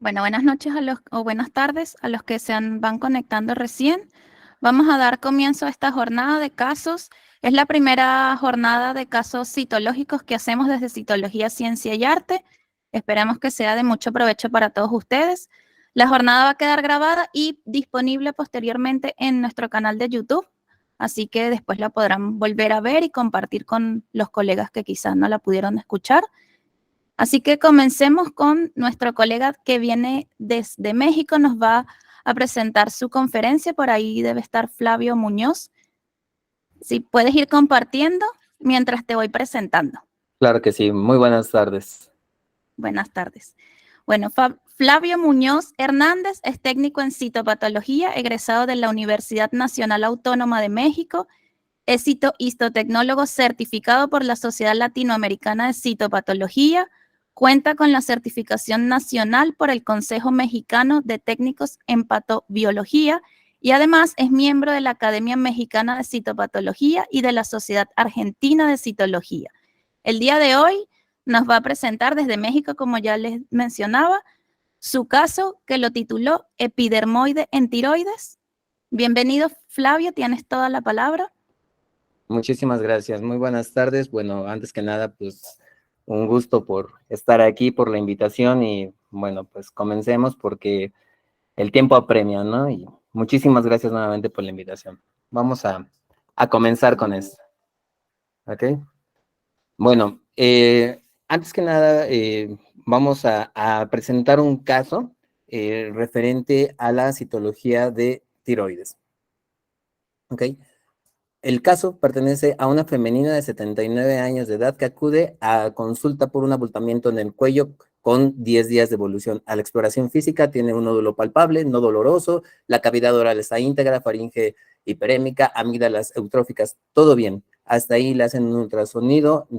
Bueno, buenas noches o buenas tardes a los que van conectando recién. Vamos a dar comienzo a esta jornada de casos. Es la primera jornada de casos citológicos que hacemos desde Citología, Ciencia y Arte. Esperamos que sea de mucho provecho para todos ustedes. La jornada va a quedar grabada y disponible posteriormente en nuestro canal de YouTube, así que después la podrán volver a ver y compartir con los colegas que quizás no la pudieron escuchar. Así que comencemos con nuestro colega que viene desde México, nos va a presentar su conferencia, por ahí debe estar Flavio Muñoz. Si puedes ir compartiendo mientras te voy presentando. Claro que sí, muy buenas tardes. Buenas tardes. Bueno, Flavio Muñoz Hernández es técnico en citopatología, egresado de la Universidad Nacional Autónoma de México, es histotecnólogo certificado por la Sociedad Latinoamericana de Citopatología, cuenta con la certificación nacional por el Consejo Mexicano de Técnicos en Patobiología y además es miembro de la Academia Mexicana de Citopatología y de la Sociedad Argentina de Citología. El día de hoy nos va a presentar desde México, como ya les mencionaba, su caso que lo tituló Epidermoide en tiroides. Bienvenido, Flavio, tienes toda la palabra. Muchísimas gracias, muy buenas tardes. Bueno, antes que nada, pues un gusto por estar aquí, por la invitación y bueno, pues comencemos porque el tiempo apremia, ¿no? Y muchísimas gracias nuevamente por la invitación. Vamos a comenzar con esto, ¿ok? Bueno, antes que nada, vamos a presentar un caso referente a la citología de tiroides, ¿ok? El caso pertenece a una femenina de 79 años de edad que acude a consulta por un abultamiento en el cuello con 10 días de evolución. A la exploración física tiene un nódulo palpable, no doloroso, la cavidad oral está íntegra, faringe hiperémica, amígdalas eutróficas, todo bien. Hasta ahí le hacen un ultrasonido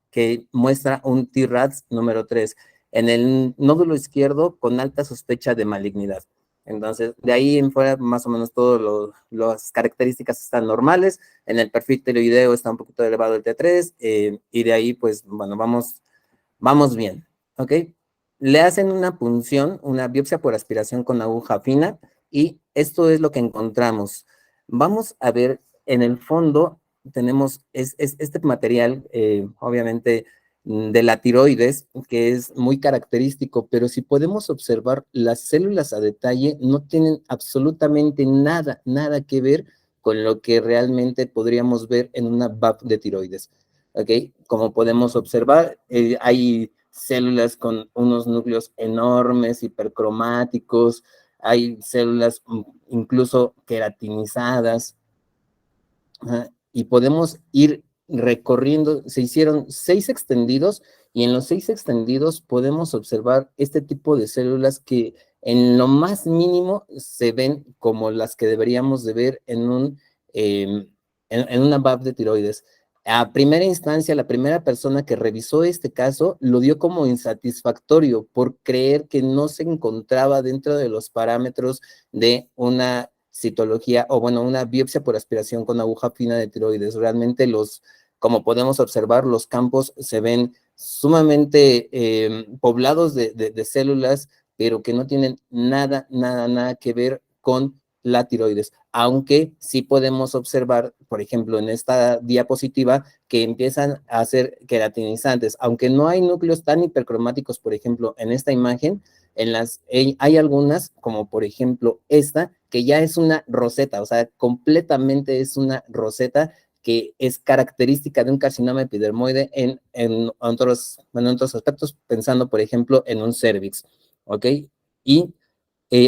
que muestra un T-RADS número 3 en el nódulo izquierdo con alta sospecha de malignidad. Entonces, de ahí en fuera, más o menos todas las características están normales. En el perfil tiroideo está un poquito elevado el T3, y de ahí, pues, bueno, vamos bien, ¿ok? Le hacen una punción, una biopsia por aspiración con aguja fina, y esto es lo que encontramos. Vamos a ver, en el fondo tenemos este material, obviamente, de la tiroides, que es muy característico, pero si podemos observar, las células a detalle no tienen absolutamente nada que ver con lo que realmente podríamos ver en una VAP de tiroides, ¿ok? Como podemos observar, hay células con unos núcleos enormes, hipercromáticos, hay células incluso queratinizadas, y podemos ir recorriendo. Se hicieron 6 extendidos y en los 6 extendidos podemos observar este tipo de células que en lo más mínimo se ven como las que deberíamos de ver en una VAP de tiroides. A primera instancia, la primera persona que revisó este caso lo dio como insatisfactorio por creer que no se encontraba dentro de los parámetros de una citología, o bueno, una biopsia por aspiración con aguja fina de tiroides. Realmente como podemos observar, los campos se ven sumamente poblados de células, pero que no tienen nada que ver con la tiroides, aunque sí podemos observar, por ejemplo, en esta diapositiva, que empiezan a ser queratinizantes, aunque no hay núcleos tan hipercromáticos, por ejemplo, en esta imagen, hay algunas, como por ejemplo esta, que ya es una roseta, o sea, completamente es una roseta que es característica de un carcinoma epidermoide en otros aspectos, pensando, por ejemplo, en un cervix, ¿ok? Y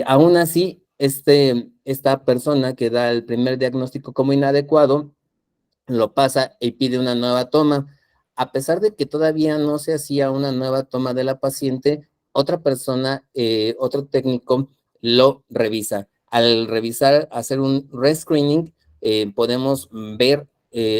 aún así, esta persona que da el primer diagnóstico como inadecuado, lo pasa y pide una nueva toma. A pesar de que todavía no se hacía una nueva toma de la paciente, otra persona, otro técnico, lo revisa. Al revisar, hacer un rescreening, podemos ver,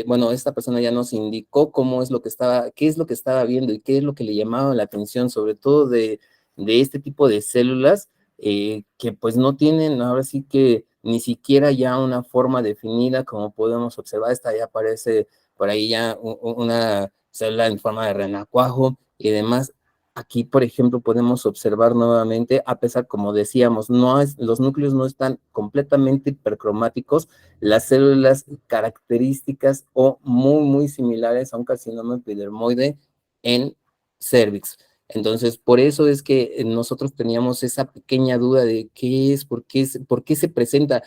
bueno, esta persona ya nos indicó qué es lo que estaba viendo y qué es lo que le llamaba la atención, sobre todo de este tipo de células, que pues no tienen, ahora sí que ni siquiera ya una forma definida, como podemos observar. Esta ya aparece por ahí ya una célula en forma de renacuajo y demás. aquí, por ejemplo, podemos observar nuevamente, a pesar, como decíamos, los núcleos no están completamente hipercromáticos, las células características o muy similares a un carcinoma epidermoide en cervix. Entonces, por eso es que nosotros teníamos esa pequeña duda de qué es, por qué se presenta.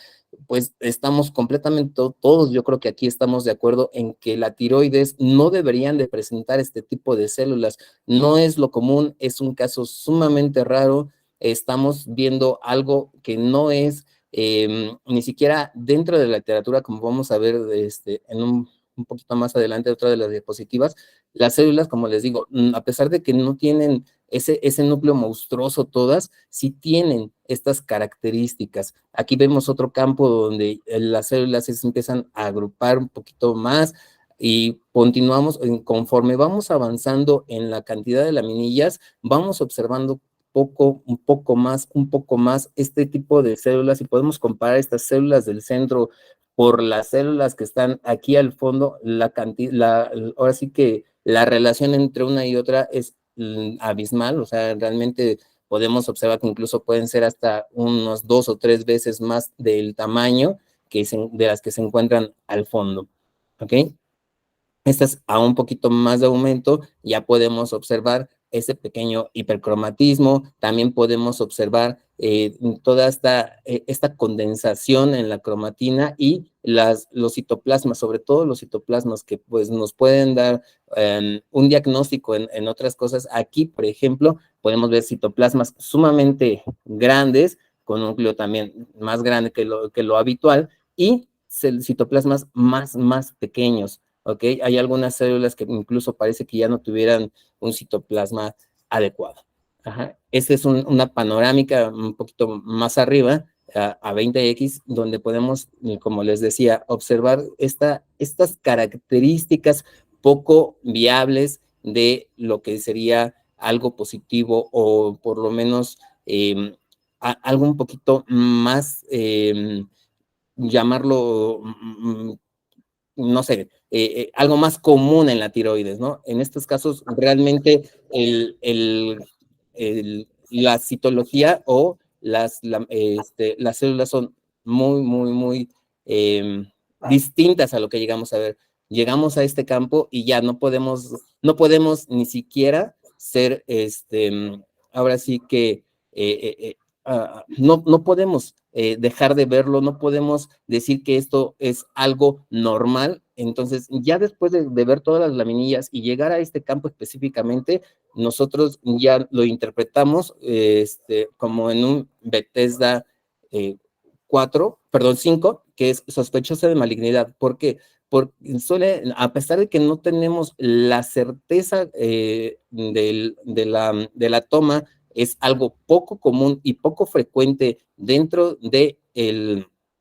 Pues estamos completamente todos, yo creo que aquí estamos de acuerdo en que la tiroides no deberían de presentar este tipo de células. No es lo común, es un caso sumamente raro. Estamos viendo algo que no es ni siquiera dentro de la literatura, como vamos a ver en un poquito más adelante, otra de las diapositivas. Las células, como les digo, a pesar de que no tienen ese núcleo monstruoso todas, sí tienen estas características. Aquí vemos otro campo donde las células se empiezan a agrupar un poquito más y continuamos, conforme vamos avanzando en la cantidad de laminillas, vamos observando un poco más este tipo de células y podemos comparar estas células del centro por las células que están aquí al fondo, ahora sí que la relación entre una y otra es abismal, o sea, realmente podemos observar que incluso pueden ser hasta unos 2 o 3 veces más del tamaño de las que se encuentran al fondo, ¿ok? Estas a un poquito más de aumento, ya podemos observar ese pequeño hipercromatismo, también podemos observar toda esta condensación en la cromatina y los citoplasmas, sobre todo los citoplasmas que pues nos pueden dar un diagnóstico en otras cosas. Aquí, por ejemplo, podemos ver citoplasmas sumamente grandes, con un núcleo también más grande que lo habitual, y citoplasmas más pequeños. ¿Ok? Hay algunas células que incluso parece que ya no tuvieran un citoplasma adecuado. Ajá. Esta es una panorámica un poquito más arriba, a 20X, donde podemos, como les decía, observar estas características poco viables de lo que sería algo positivo o por lo menos algo un poquito más, llamarlo no sé, algo más común en la tiroides, ¿no? En estos casos, realmente la citología o las células son muy distintas a lo que llegamos a ver. Llegamos a este campo y ya no podemos ni siquiera ser, ahora sí que no podemos dejar de verlo, no podemos decir que esto es algo normal. Entonces, ya después de ver todas las laminillas y llegar a este campo específicamente, nosotros ya lo interpretamos como en un Bethesda 5, que es sospechosa de malignidad. ¿Por qué? Porque a pesar de que no tenemos la certeza de la toma, es algo poco común y poco frecuente dentro de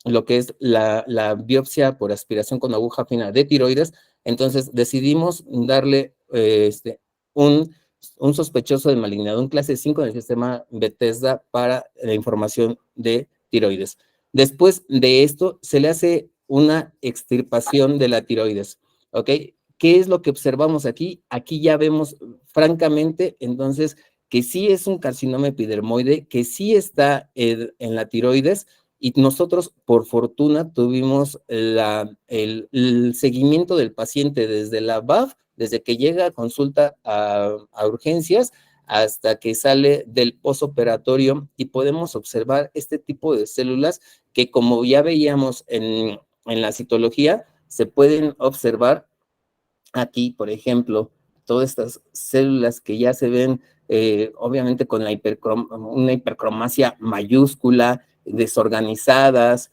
lo que es la biopsia por aspiración con aguja fina de tiroides. Entonces decidimos darle un sospechoso de malignidad, un clase 5 en el sistema Bethesda para la información de tiroides. Después de esto, se le hace una extirpación de la tiroides, ¿ok? ¿Qué es lo que observamos aquí? Aquí ya vemos francamente, entonces, que sí es un carcinoma epidermoide, que sí está en la tiroides, y nosotros, por fortuna, tuvimos el seguimiento del paciente desde la BAF, desde que llega a consulta a urgencias, hasta que sale del posoperatorio, y podemos observar este tipo de células que, como ya veíamos en la citología, se pueden observar aquí, por ejemplo, todas estas células que ya se ven, obviamente con una hipercromacia mayúscula, desorganizadas,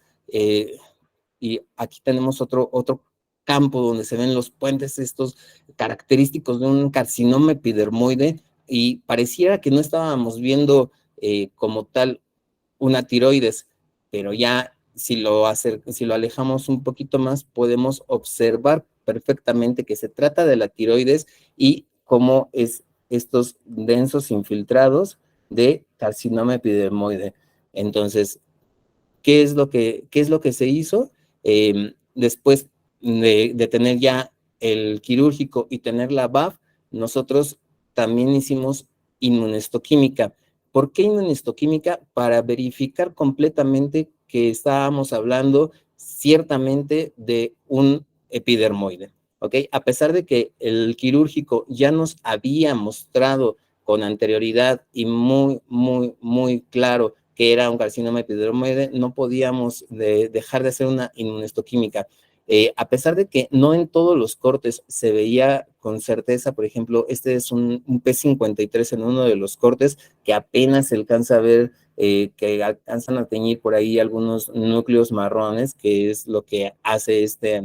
y aquí tenemos otro campo donde se ven los puentes estos característicos de un carcinoma epidermoide, y pareciera que no estábamos viendo como tal una tiroides, pero ya si lo alejamos un poquito más, podemos observar perfectamente que se trata de la tiroides y cómo es estos densos infiltrados de carcinoma epidermoide. Entonces, ¿qué es lo que se hizo? Después de tener ya el quirúrgico y tener la BAF, nosotros también hicimos inmunohistoquímica. ¿Por qué inmunohistoquímica? Para verificar completamente que estábamos hablando ciertamente de un epidermoide, ¿ok? A pesar de que el quirúrgico ya nos había mostrado con anterioridad y muy claro que era un carcinoma epidermoide, no podíamos dejar de hacer una inmunohistoquímica. A pesar de que no en todos los cortes se veía con certeza, por ejemplo, este es un P53 en uno de los cortes que apenas se alcanza a ver, que alcanzan a teñir por ahí algunos núcleos marrones, que es lo que hace esta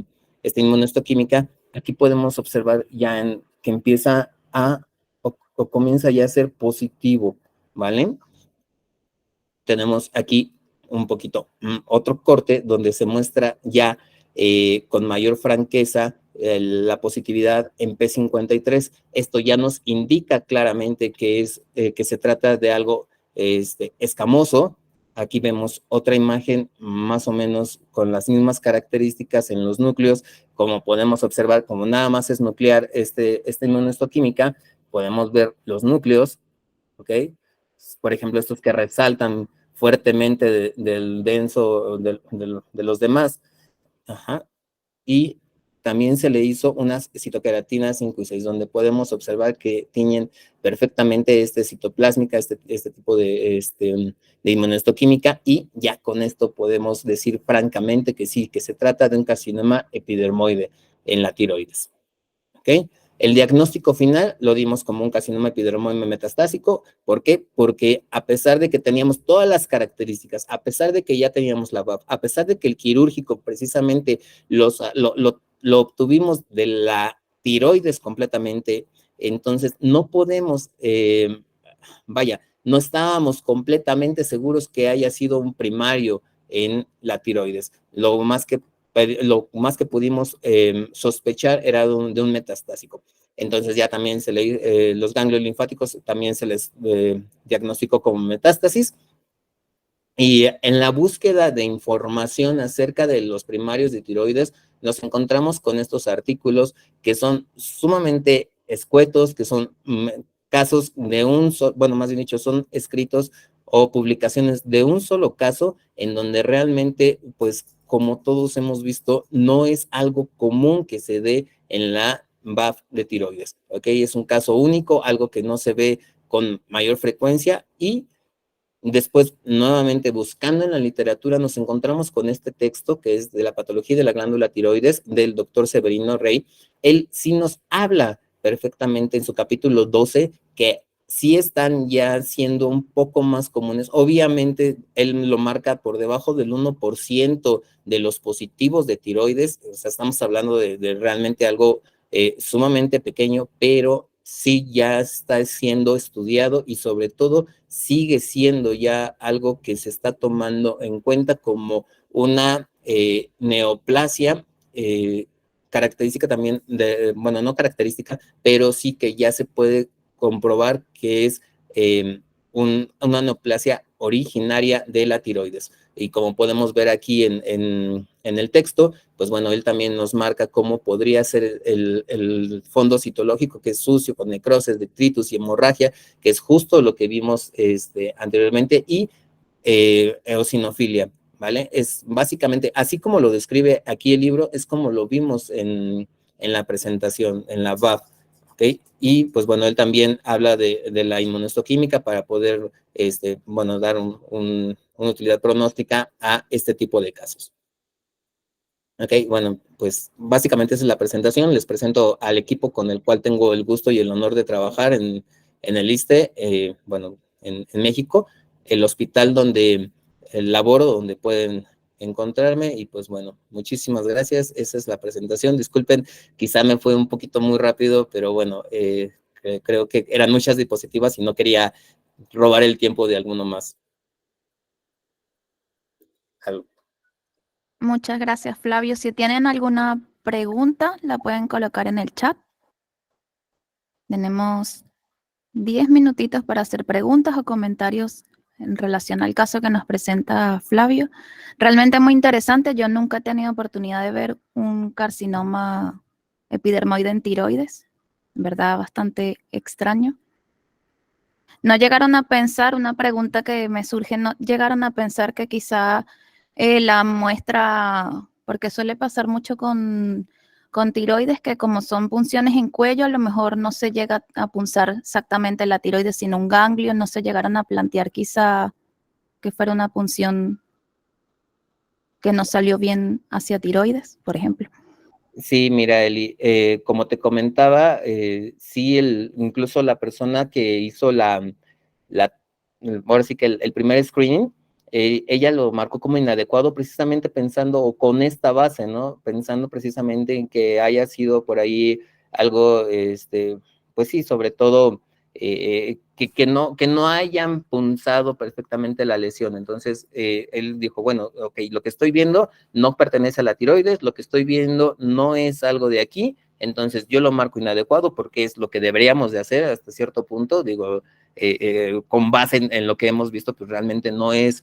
inmunohistoquímica. Aquí podemos observar ya que empieza o comienza ya a ser positivo, ¿vale? Tenemos aquí un poquito otro corte donde se muestra ya con mayor franqueza la positividad en P53. Esto ya nos indica claramente que se trata de algo escamoso. Aquí vemos otra imagen más o menos con las mismas características en los núcleos. Como podemos observar, como nada más es nuclear esta inmunohistoquímica, podemos ver los núcleos, ¿ok? Por ejemplo, estos que resaltan fuertemente del denso de los demás. Ajá. Y también se le hizo unas citoqueratina 5 y 6, donde podemos observar que tienen perfectamente citoplásmica, este tipo de inmunohistoquímica, y ya con esto podemos decir francamente que sí, que se trata de un carcinoma epidermoide en la tiroides. ¿Ok? El diagnóstico final lo dimos como un carcinoma epidermoide metastásico. ¿Por qué? Porque a pesar de que teníamos todas las características, a pesar de que ya teníamos la VAF, a pesar de que el quirúrgico precisamente lo obtuvimos de la tiroides completamente, entonces no podemos, no estábamos completamente seguros que haya sido un primario en la tiroides. Lo más que pudimos sospechar era de un metastásico. Entonces ya también los ganglios linfáticos también se les diagnosticó como metástasis. Y en la búsqueda de información acerca de los primarios de tiroides, nos encontramos con estos artículos que son sumamente escuetos, que son casos de más bien dicho, son escritos o publicaciones de un solo caso, en donde realmente, pues, como todos hemos visto, no es algo común que se dé en la VAF de tiroides, ¿ok? Es un caso único, algo que no se ve con mayor frecuencia, y después, nuevamente buscando en la literatura, nos encontramos con este texto que es de la patología de la glándula tiroides del doctor Severino Rey. Él sí nos habla perfectamente en su capítulo 12 que sí están ya siendo un poco más comunes. Obviamente, él lo marca por debajo del 1% de los positivos de tiroides. O sea, estamos hablando de realmente algo sumamente pequeño, pero sí ya está siendo estudiado y sobre todo sigue siendo ya algo que se está tomando en cuenta como una neoplasia, característica también no característica, pero sí que ya se puede comprobar que es una neoplasia originaria de la tiroides. Y como podemos ver aquí en el texto, pues bueno, él también nos marca cómo podría ser el fondo citológico, que es sucio, con necrosis, detritus y hemorragia, que es justo lo que vimos anteriormente, y eosinofilia, ¿vale? Es básicamente, así como lo describe aquí el libro, es como lo vimos en la presentación, en la VAF, ¿ok? Y pues bueno, él también habla de la inmunohistoquímica para poder, dar una utilidad pronóstica a este tipo de casos. Ok, bueno, pues básicamente esa es la presentación. Les presento al equipo con el cual tengo el gusto y el honor de trabajar en el ISSSTE, en México, el hospital donde laboro, donde pueden encontrarme. Y pues bueno, muchísimas gracias. Esa es la presentación. Disculpen, quizá me fue un poquito muy rápido, pero bueno, creo que eran muchas diapositivas y no quería robar el tiempo de alguno más. Muchas gracias, Flavio. Si tienen alguna pregunta, la pueden colocar en el chat. Tenemos 10 minutitos para hacer preguntas o comentarios en relación al caso que nos presenta Flavio. Realmente muy interesante. Yo nunca he tenido oportunidad de ver un carcinoma epidermoide en tiroides. En verdad, bastante extraño. ¿No llegaron a pensar, una pregunta que me surge, no llegaron a pensar que quizá la muestra, porque suele pasar mucho con tiroides, que como son punciones en cuello, a lo mejor no se llega a punzar exactamente la tiroides, sino un ganglio, no se llegaron a plantear quizá que fuera una punción que no salió bien hacia tiroides, por ejemplo? Sí, mira, Eli, como te comentaba, sí, incluso la persona que hizo ahora sí que el primer screening, ella lo marcó como inadecuado precisamente pensando, o con esta base, ¿no? Pensando precisamente en que haya sido por ahí algo, pues sí, sobre todo que no hayan punzado perfectamente la lesión. Entonces, él dijo, bueno, ok, lo que estoy viendo no pertenece a la tiroides, lo que estoy viendo no es algo de aquí, entonces yo lo marco inadecuado porque es lo que deberíamos de hacer hasta cierto punto, digo, con base en lo que hemos visto, pues realmente no es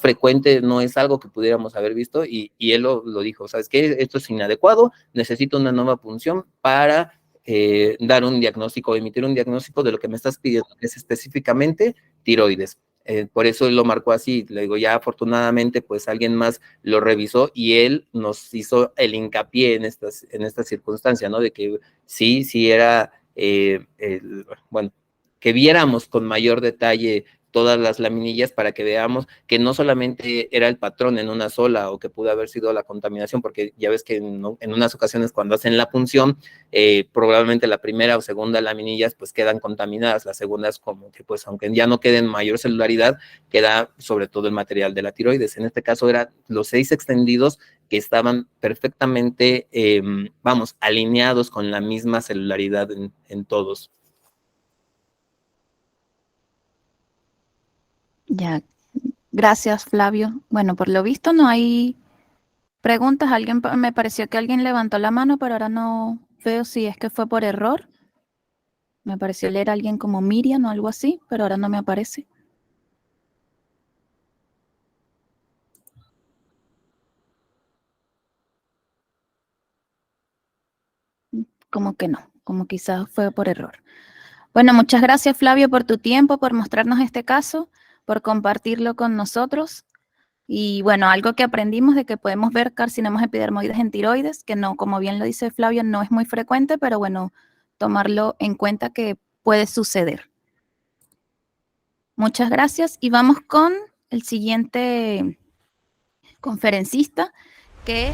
frecuente, no es algo que pudiéramos haber visto, y él lo dijo, ¿sabes qué? Esto es inadecuado, necesito una nueva punción para dar un diagnóstico, emitir un diagnóstico de lo que me estás pidiendo, que es específicamente tiroides. Por eso él lo marcó así, le digo, ya afortunadamente pues alguien más lo revisó y él nos hizo el hincapié en esta circunstancia, ¿no? De que sí era, bueno, que viéramos con mayor detalle todas las laminillas para que veamos que no solamente era el patrón en una sola o que pudo haber sido la contaminación, porque ya ves que en unas ocasiones cuando hacen la punción, probablemente la primera o segunda laminillas pues quedan contaminadas, las segundas como que pues aunque ya no queden mayor celularidad, queda sobre todo el material de la tiroides. En este caso eran los 6 extendidos que estaban perfectamente, vamos, alineados con la misma celularidad en todos. Ya, gracias, Flavio. Bueno, por lo visto no hay preguntas. Me pareció que alguien levantó la mano, pero ahora no veo si es que fue por error. Me pareció leer a alguien como Miriam o algo así, pero ahora no me aparece. Como que no, como quizás fue por error. Bueno, muchas gracias, Flavio, por tu tiempo, por mostrarnos este caso, por compartirlo con nosotros. Y bueno, algo que aprendimos de que podemos ver carcinomas epidermoides en tiroides, que no, como bien lo dice Flavio, no es muy frecuente, pero bueno, tomarlo en cuenta que puede suceder. Muchas gracias y vamos con el siguiente conferencista, que